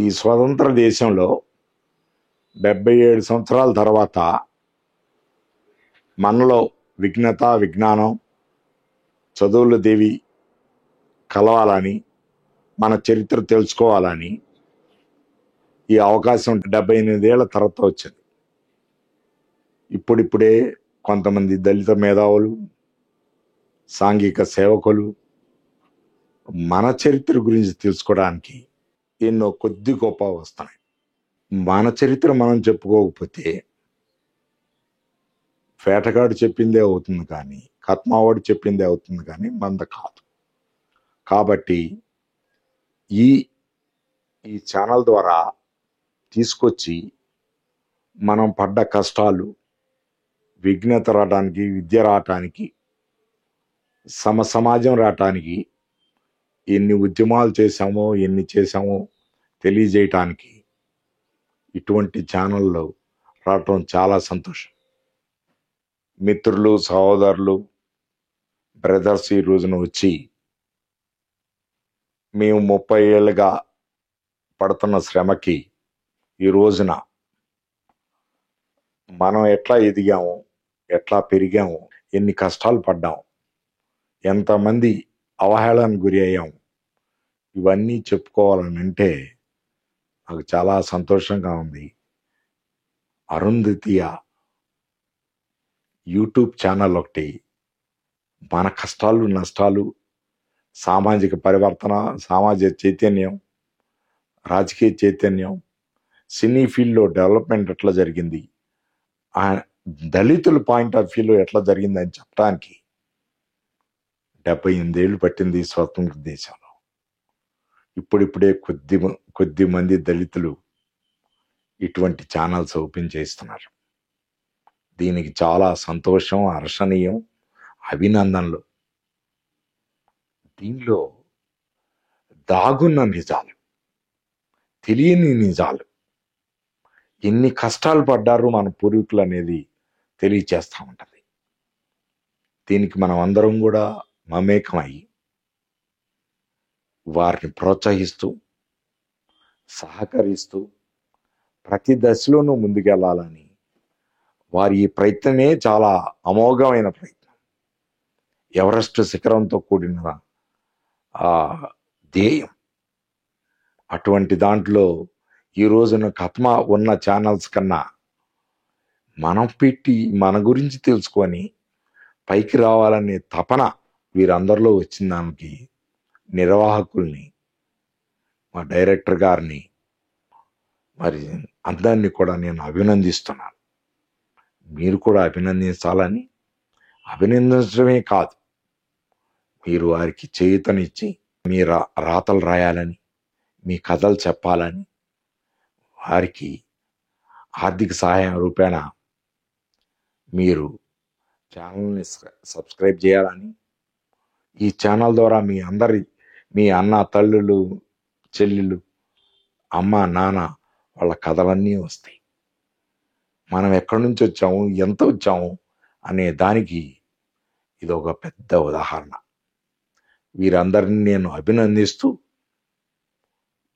ఈ స్వతంత్ర దేశంలో 77 సంవత్సరాల తర్వాత మనలో విజ్ఞత విజ్ఞానం చదువుల దేవి కలవాలని మన చరిత్ర తెలుసుకోవాలని ఈ అవకాశం 78 ఏళ్ల తర్వాత వచ్చింది. ఇప్పుడిప్పుడే కొంతమంది దళిత మేధావులు సాంఘిక సేవకులు మన చరిత్ర గురించి తెలుసుకోవడానికి ఎన్నో కొద్ది గొప్ప వస్తున్నాయి. మన చరిత్ర మనం చెప్పుకోకపోతే వేటగాడు చెప్పిందే అవుతుంది కానీ కత్మావాడు చెప్పిందే అవుతుంది కానీ మంద కాదు. కాబట్టి ఈ ఈ ఛానల్ ద్వారా తీసుకొచ్చి మనం పడ్డ కష్టాలు విజ్ఞత రావడానికి విద్య రావటానికి సమాజం రావటానికి ఎన్ని ఉద్యమాలు చేశామో ఎన్ని చేశామో తెలియజేయటానికి ఇటువంటి ఛానళ్ళు రావటం చాలా సంతోషం. మిత్రులు సహోదరులు బ్రదర్స్ ఈ రోజున వచ్చి మేము 30 ఏళ్ళుగా పడుతున్న శ్రమకి ఈ రోజున మనం ఎట్లా ఎదిగాము, ఎట్లా పెరిగాము, ఎన్ని కష్టాలు పడ్డాము, ఎంతమంది అవహేళనకు గురి అయ్యాము, ఇవన్నీ చెప్పుకోవాలని అంటే నాకు చాలా సంతోషంగా ఉంది. అరుంధతీయ యూట్యూబ్ ఛానల్ ఒకటి మన కష్టాలు నష్టాలు సామాజిక పరివర్తన సామాజిక చైతన్యం రాజకీయ చైతన్యం సినీ ఫీల్డ్లో డెవలప్మెంట్ ఎట్లా జరిగింది ఆ దళితుల పాయింట్ ఆఫ్ వ్యూలో ఎట్లా జరిగిందని చెప్పడానికి 78 ఏళ్ళు పట్టింది స్వతంత్ర దేశంలో. ఇప్పుడిప్పుడే కొద్ది మంది దళితులు ఇటువంటి ఛానల్స్ ఓపెన్ చేస్తున్నారు. దీనికి చాలా సంతోషం, హర్షణీయం, అభినందనలు. దీనిలో దాగున్న నిజాలు, తెలియని నిజాలు, ఎన్ని కష్టాలు పడ్డారు మన పూర్వీకులు అనేది తెలియచేస్తూ ఉంటుంది. దీనికి మనం అందరం కూడా మమేకమై వారిని ప్రోత్సహిస్తూ సహకరిస్తూ ప్రతి దశలోనూ ముందుకెళ్లాలని వారి ఈ ప్రయత్నమే చాలా అమోఘమైన ప్రయత్నం. ఎవరెస్ట్ శిఖరంతో కూడిన ఆ ధ్యేయం. అటువంటి దాంట్లో ఈ రోజున కథమ ఉన్న ఛానల్స్ కన్నా మనం పెట్టి మన గురించి తెలుసుకొని పైకి రావాలనే తపన వీరందరిలో వచ్చిన దానికి నిర్వాహకుల్ని, మా డైరెక్టర్ గారిని, మరి అందరినీ కూడా నేను అభినందిస్తున్నాను. మీరు కూడా అభినందించాలని, అభినందించడమే కాదు మీరు వారికి చేయూతనిచ్చి మీ రాతలు రాయాలని, మీ కథలు చెప్పాలని, వారికి ఆర్థిక సహాయం రూపేణ మీరు ఛానల్ని సబ్స్క్రైబ్ చేయాలని, ఈ ఛానల్ ద్వారా మీ అన్న తల్లులు చెల్లెళ్ళు అమ్మ నాన్న వాళ్ళ కథలన్నీ వస్తాయి. మనం ఎక్కడి నుంచి వచ్చాము, ఎంత వచ్చాము అనే దానికి ఇది ఒక పెద్ద ఉదాహరణ. వీరందరినీ నేను అభినందిస్తూ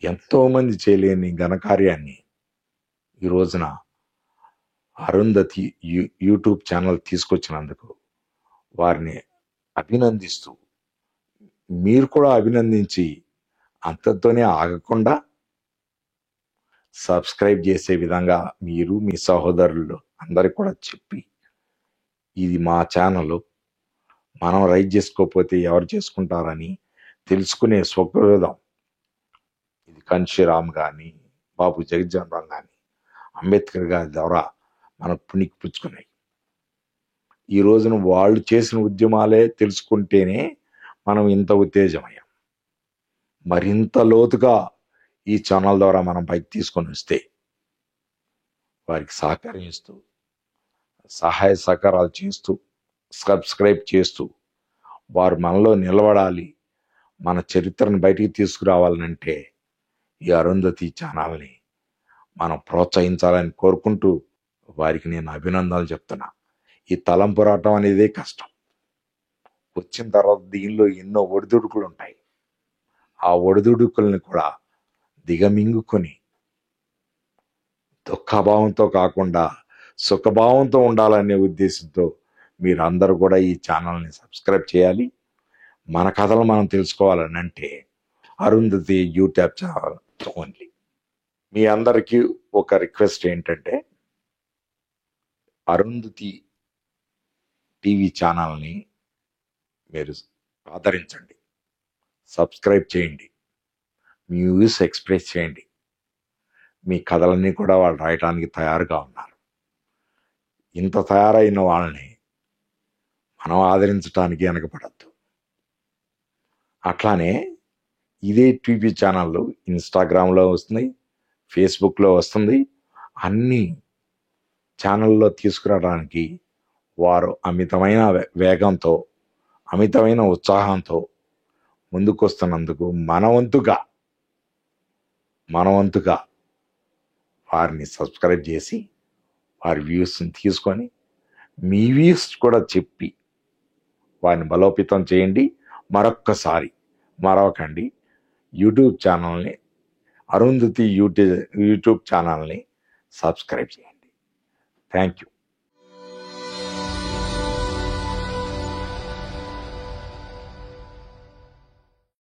ఎంతోమంది చేయలేని ఘనకార్యాన్ని ఈ రోజున అరుంధతి యూట్యూబ్ ఛానల్ తీసుకొచ్చినందుకు వారిని అభినందిస్తూ మీరు కూడా అభినందించి అంతతోనే ఆగకుండా సబ్స్క్రైబ్ చేసే విధంగా మీరు మీ సహోదరులు అందరికి కూడా చెప్పి, ఇది మా ఛానల్, మనం రైట్ చేసుకోకపోతే ఎవరు చేసుకుంటారని తెలుసుకునే స్వగృహం. ఇది కాన్షీరామ్ కానీ బాబు జగజ్జన్ రామ్ కానీ అంబేద్కర్ గారి ద్వారా మనకు పుణికి పుచ్చుకున్నాయి. ఈ రోజున వాళ్ళు చేసిన ఉద్యమాలే తెలుసుకుంటేనే మనం ఇంత ఉత్తేజమయ్యాం. మరింత లోతుగా ఈ ఛానల్ ద్వారా మనం పైకి తీసుకొని వస్తే వారికి సహకరిస్తూ సహాయ సహకారాలు చేస్తూ సబ్స్క్రైబ్ చేస్తూ వారు మనలో నిలబడాలి, మన చరిత్రను బయటికి తీసుకురావాలనంటే ఈ అరుంధతి ఛానల్ని మనం ప్రోత్సహించాలని కోరుకుంటూ వారికి నేను అభినందనలు చెప్తున్నా. ఈ తలంపు రావటం అనేదే కష్టం. వచ్చిన తర్వాత దీనిలో ఎన్నో ఒడిదుడుకులు ఉంటాయి. ఆ ఒడిదుడుకుల్ని కూడా దిగమింగుకొని దుఃఖభావంతో కాకుండా సుఖభావంతో ఉండాలనే ఉద్దేశంతో మీరందరూ కూడా ఈ ఛానల్ని సబ్స్క్రైబ్ చేయాలి. మన కథలు మనం తెలుసుకోవాలని అంటే అరుంధతి యూట్యూబ్ ఛానల్ ఓన్లీ. మీ అందరికీ ఒక రిక్వెస్ట్ ఏంటంటే అరుంధతి టీవీ ఛానల్ని మీరు ఆదరించండి, సబ్స్క్రైబ్ చేయండి, మీ వ్యూస్ ఎక్స్ప్రెస్ చేయండి. మీ కథలన్నీ కూడా వాళ్ళు రాయటానికి తయారుగా ఉన్నారు. ఇంత తయారైన వాళ్ళని మనం ఆదరించడానికి వెనకపడద్దు. అట్లానే ఇదే టీవీ ఛానళ్ళు ఇన్స్టాగ్రామ్లో వస్తుంది, ఫేస్బుక్లో వస్తుంది. అన్ని ఛానల్లో తీసుకురావడానికి వారు అమితమైన వేగంతో, అమితమైన ఉత్సాహంతో ముందుకొస్తున్నందుకు మనవంతుగా వారిని సబ్స్క్రైబ్ చేసి వారి వ్యూస్ని తీసుకొని మీ వ్యూస్ కూడా చెప్పి వారిని బలోపేతం చేయండి. మరొక్కసారి మరొకండి, యూట్యూబ్ ఛానల్ని అరుంధతి యూట్యూబ్ ఛానల్ని సబ్స్క్రైబ్ చేయండి. Thank you.